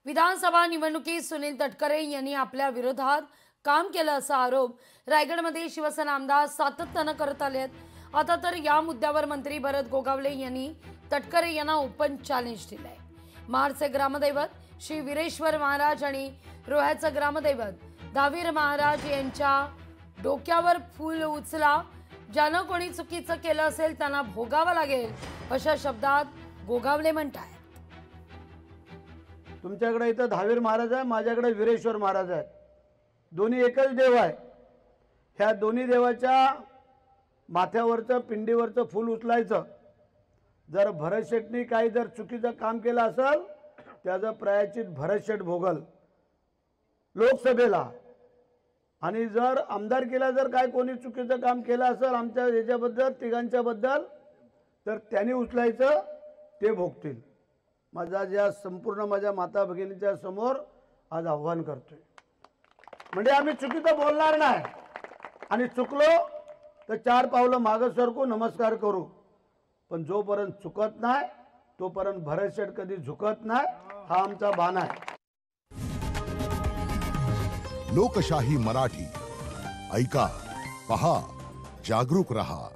विधानसभा निवडणुकीत सुनील तटकरे यांनी आपल्या विरोधात काम केलं असा आरोप रायगडमध्ये शिवसेना आमदार सातत्याने करत आले आहेत। आता तर या मुद्द्यावर मंत्री भरत गोगावले यांनी तटकरे यांना ओपन चॅलेंज दिलंय। महाडचे ग्रामदैवत श्री वीरेश्वर महाराज आणि रोह्याचे ग्रामदैवत दहावीर महाराज यांच्या डोक्यावर फूल उचला, ज्यानं कोणी चुकीचं केलं असेल त्यांना भोगावं लागेल, अशा शब्दात गोगावले म्हणतात। तुमच्याकडे इथं दहावीर महाराज आहे, माझ्याकडे वीरेश्वर महाराज आहे, दोन्ही एकच देव आहे। ह्या दोन्ही देवाच्या माथ्यावरचं पिंडीवरचं फूल उचलायचं। जर भरत शेटनी काही जर चुकीचं काम केलं असेल त्याचं प्रायश्चित भरत शेट भोगल लोकसभेला। आणि जर आमदारकीला जर काय कोणी चुकीचं काम केलं असेल आमच्या याच्याबद्दल तिघांच्या बद्दल तर त्यांनी उचलायचं, ते भोगतील। माझा ज्या संपूर्ण माझ्या माता भगिनीच्या समोर आज आव्हान करतोय, म्हणजे आम्ही चुकीचं बोलणार नाही आणि चुकलो तर 4 पावलं मागे सरकू, नमस्कार करू, पण जोपर्यंत चुकत नाही तोपर्यंत भरत शेट कधी झुकत नाही, हा आमचा बाणा आहे। लोकशाही मराठी ऐका, पहा, जागरूक रहा।